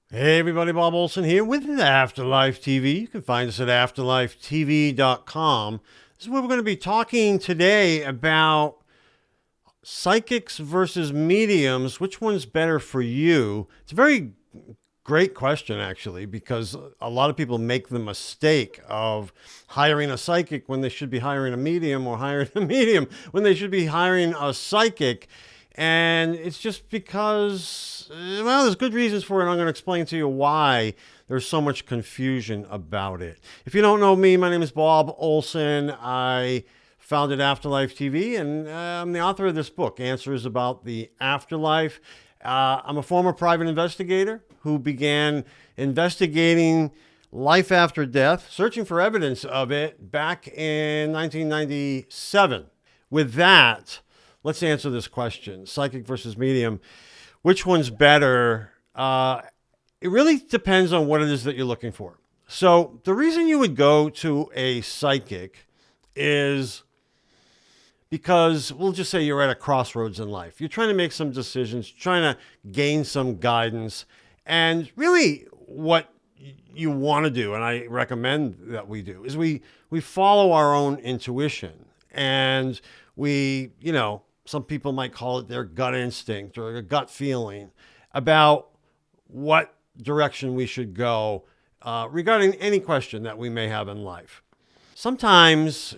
Hey everybody, Bob Olson here with Afterlife TV. You can find us at afterlifetv.com. This is where we're going to be talking today about psychics versus mediums. Which one's better for you? It's a very great question, actually, because a lot of people make the mistake of hiring a psychic when they should be hiring a medium, or hiring a medium when they should be hiring a psychic. And it's just because, well, there's good reasons for it. And I'm going to explain to you why there's so much confusion about it. If you don't know me, my name is Bob Olson. I founded Afterlife TV, and I'm the author of this book, Answers About the Afterlife. I'm a former private investigator who began investigating life after death, searching for evidence of it back in 1997. With that, let's answer this question: psychic versus medium. Which one's better? It really depends on what it is that you're looking for. So the reason you would go to a psychic is because, we'll just say you're at a crossroads in life. You're trying to make some decisions, trying to gain some guidance. And really what you want to do, and I recommend that we do, is we follow our own intuition. And some people might call it their gut instinct or a gut feeling about what direction we should go regarding any question that we may have in life. Sometimes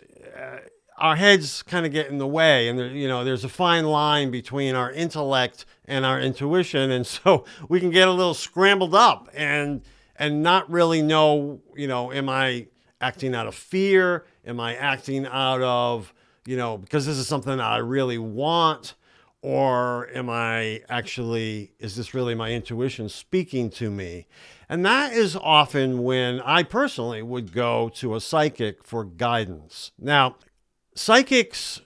our heads kind of get in the way, and there's a fine line between our intellect and our intuition, and so we can get a little scrambled up and not really know, am I acting out of fear? Am I acting out of, because this is something that I really want? Or is this really my intuition speaking to me? And that is often when I personally would go to a psychic for guidance. Now, psychics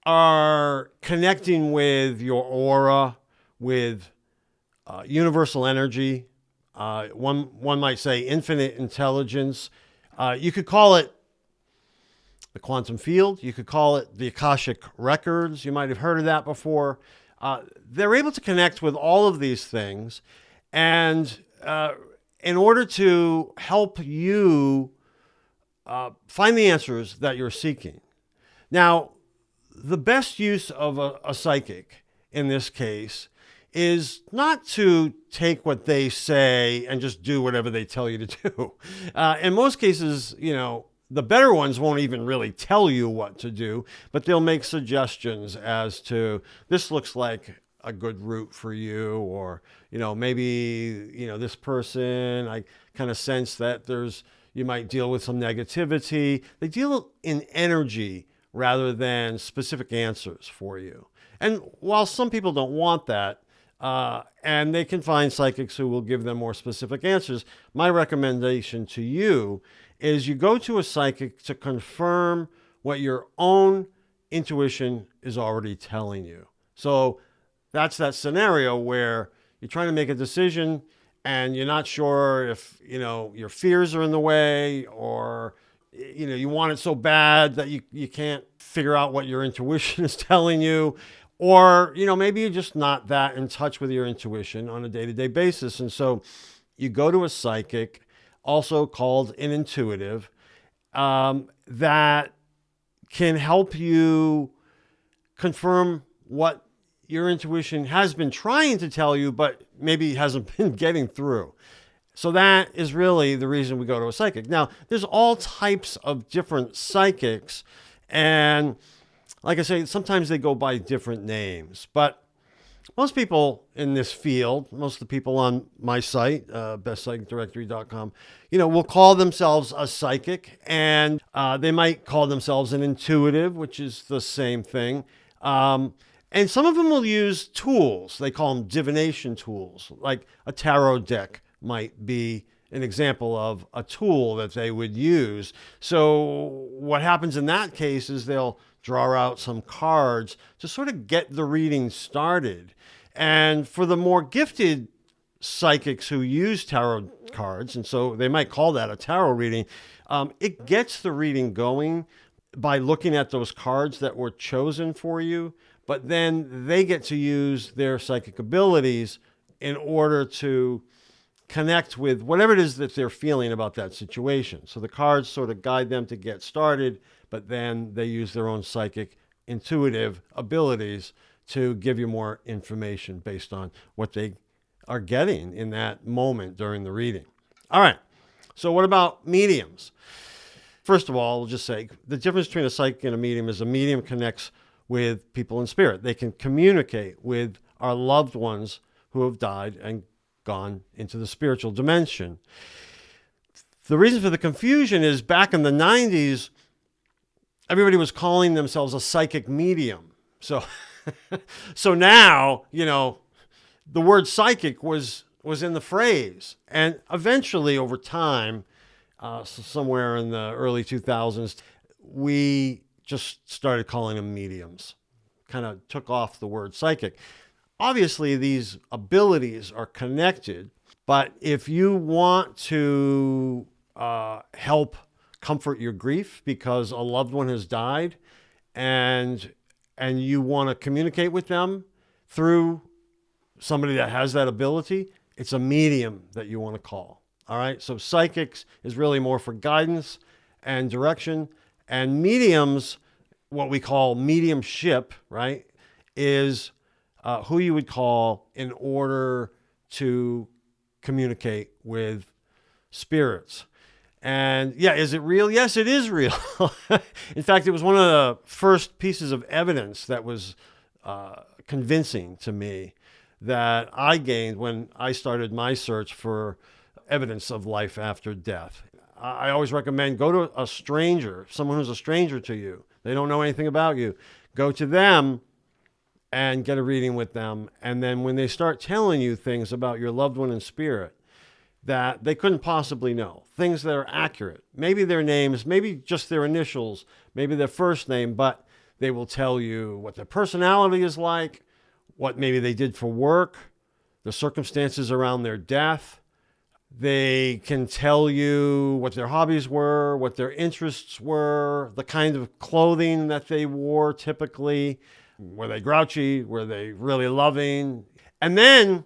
are connecting with your aura, with universal energy. One might say infinite intelligence. You could call it the quantum field. You could call it the Akashic records. You might have heard of that before. They're able to connect with all of these things. And in order to help you find the answers that you're seeking. Now, the best use of a psychic in this case is not to take what they say and just do whatever they tell you to do. In most cases, the better ones won't even really tell you what to do, but they'll make suggestions as to, this looks like a good route for you, or, maybe, this person, I kind of sense that you might deal with some negativity. They deal in energy rather than specific answers for you. And while some people don't want that, and they can find psychics who will give them more specific answers, my recommendation to you is you go to a psychic to confirm what your own intuition is already telling you. So that's that scenario where you're trying to make a decision and you're not sure if, your fears are in the way, or, you want it so bad that you can't figure out what your intuition is telling you. Or, maybe you're just not that in touch with your intuition on a day-to-day basis. And so you go to a psychic, also called an intuitive, that can help you confirm what your intuition has been trying to tell you, but maybe hasn't been getting through. So that is really the reason we go to a psychic. Now, there's all types of different psychics, and like I say, sometimes they go by different names, but most people in this field, most of the people on my site, bestpsychicdirectory.com, will call themselves a psychic, and they might call themselves an intuitive, which is the same thing. And some of them will use tools. They call them divination tools, like a tarot deck might be an example of a tool that they would use. So what happens in that case is they'll draw out some cards to sort of get the reading started. And for the more gifted psychics who use tarot cards, and so they might call that a tarot reading, it gets the reading going by looking at those cards that were chosen for you, but then they get to use their psychic abilities in order to connect with whatever it is that they're feeling about that situation. So the cards sort of guide them to get started, but then they use their own psychic intuitive abilities to give you more information based on what they are getting in that moment during the reading. All right. So what about mediums? First of all, I'll just say the difference between a psychic and a medium is a medium connects with people in spirit. They can communicate with our loved ones who have died and gone into the spiritual dimension. The reason for the confusion is back in the 90s, everybody was calling themselves a psychic medium. So, so now, the word psychic was in the phrase. And eventually over time, somewhere in the early 2000s, we just started calling them mediums. Kind of took off the word psychic. Obviously, these abilities are connected, but if you want to help comfort your grief because a loved one has died and you want to communicate with them through somebody that has that ability, it's a medium that you want to call. All right. So psychics is really more for guidance and direction, and mediums, what we call mediumship, right, is who you would call in order to communicate with spirits. And yeah, is it real? Yes, it is real. In fact, it was one of the first pieces of evidence that was convincing to me that I gained when I started my search for evidence of life after death. I always recommend go to a stranger, someone who's a stranger to you. They don't know anything about you. Go to them and get a reading with them. And then when they start telling you things about your loved one in spirit that they couldn't possibly know, things that are accurate, maybe their names, maybe just their initials, maybe their first name, but they will tell you what their personality is like, what maybe they did for work, the circumstances around their death. They can tell you what their hobbies were, what their interests were, the kind of clothing that they wore typically. Were they grouchy? Were they really loving? And then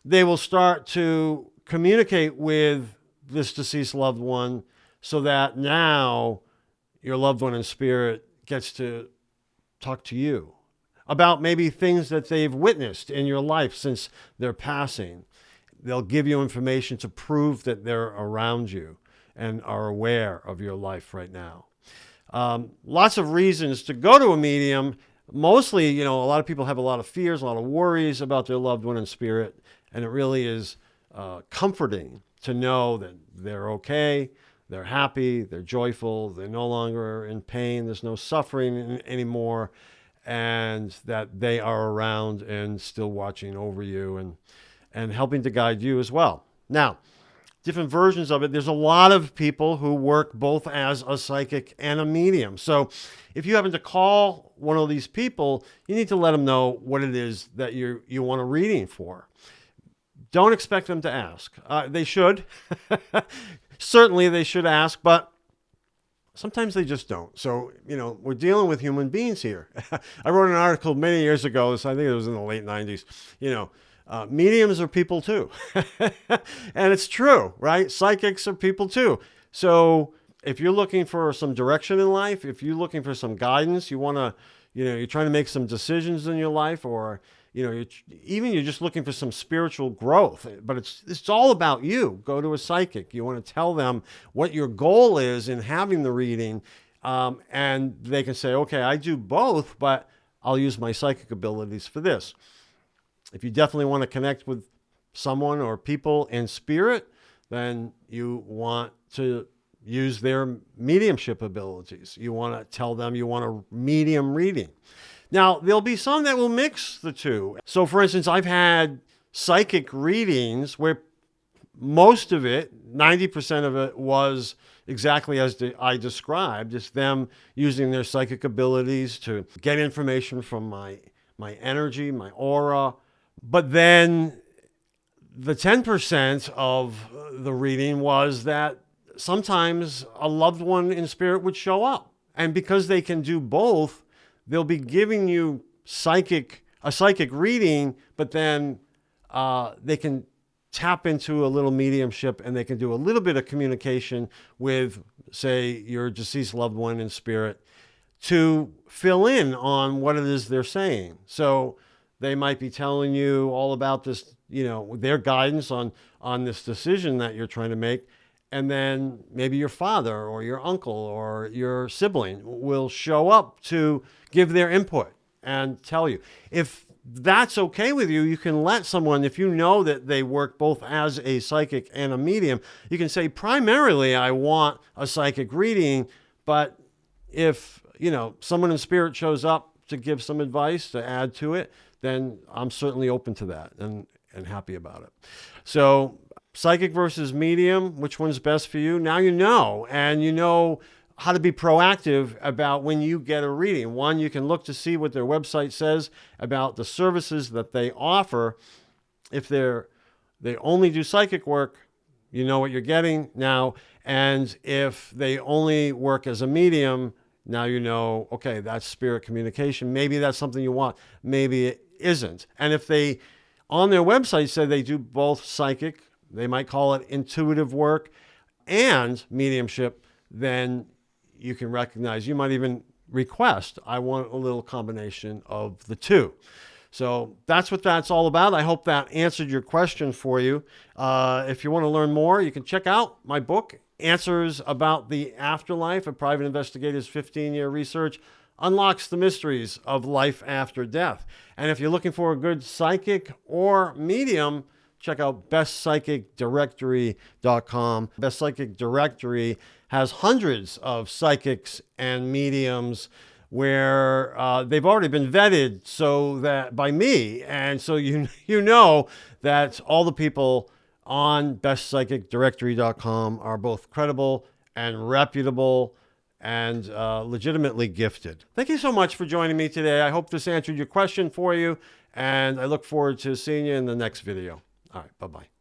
they will start to communicate with this deceased loved one so that now your loved one in spirit gets to talk to you about maybe things that they've witnessed in your life since their passing. They'll give you information to prove that they're around you and are aware of your life right now. Lots of reasons to go to a medium. Mostly, a lot of people have a lot of fears, a lot of worries about their loved one in spirit, and it really is comforting to know that they're okay, they're happy, they're joyful, they're no longer in pain, there's no suffering anymore, and that they are around and still watching over you and helping to guide you as well. Now, different versions of it. There's a lot of people who work both as a psychic and a medium. So if you happen to call one of these people, you need to let them know what it is that you want a reading for. Don't expect them to ask. They should. Certainly they should ask, but sometimes they just don't. So, we're dealing with human beings here. I wrote an article many years ago, I think it was in the late 90s, mediums are people too. And it's true, right? Psychics are people too. So if you're looking for some direction in life, if you're looking for some guidance, you want to, you're trying to make some decisions in your life, or, you're just looking for some spiritual growth, but it's all about you. Go to a psychic. You want to tell them what your goal is in having the reading. And they can say, okay, I do both, but I'll use my psychic abilities for this. If you definitely want to connect with someone or people in spirit, then you want to use their mediumship abilities. You want to tell them you want a medium reading. Now, there'll be some that will mix the two. So, for instance, I've had psychic readings where most of it, 90% of it, was exactly as I described. It's them using their psychic abilities to get information from my energy, my aura. But then the 10% of the reading was that sometimes a loved one in spirit would show up. And because they can do both, they'll be giving you a psychic reading, but then they can tap into a little mediumship, and they can do a little bit of communication with, say, your deceased loved one in spirit to fill in on what it is they're saying. So they might be telling you all about this, their guidance on this decision that you're trying to make. And then maybe your father or your uncle or your sibling will show up to give their input and tell you. If that's okay with you, you can let someone, if you know that they work both as a psychic and a medium, you can say, primarily, I want a psychic reading, but if, someone in spirit shows up to give some advice to add to it, then I'm certainly open to that and happy about it. So psychic versus medium, which one's best for you? Now you know, and you know how to be proactive about when you get a reading. One, you can look to see what their website says about the services that they offer. If they only do psychic work, you know what you're getting now. And if they only work as a medium, now you know, okay, that's spirit communication. Maybe that's something you want. Maybe it isn't. And if they, on their website, say they do both psychic, they might call it intuitive work, and mediumship, then you can recognize, you might even request, I want a little combination of the two. So that's what that's all about. I hope that answered your question for you. If you want to learn more, you can check out my book, Answers About the Afterlife, a private investigator's 15-year research unlocks the mysteries of life after death. And if you're looking for a good psychic or medium, check out bestpsychicdirectory.com. Best Psychic Directory has hundreds of psychics and mediums where they've already been vetted so that by me, and so you know that all the people on bestpsychicdirectory.com are both credible and reputable and legitimately gifted. Thank you so much for joining me today. I hope this answered your question for you, and I look forward to seeing you in the next video. All right, bye-bye.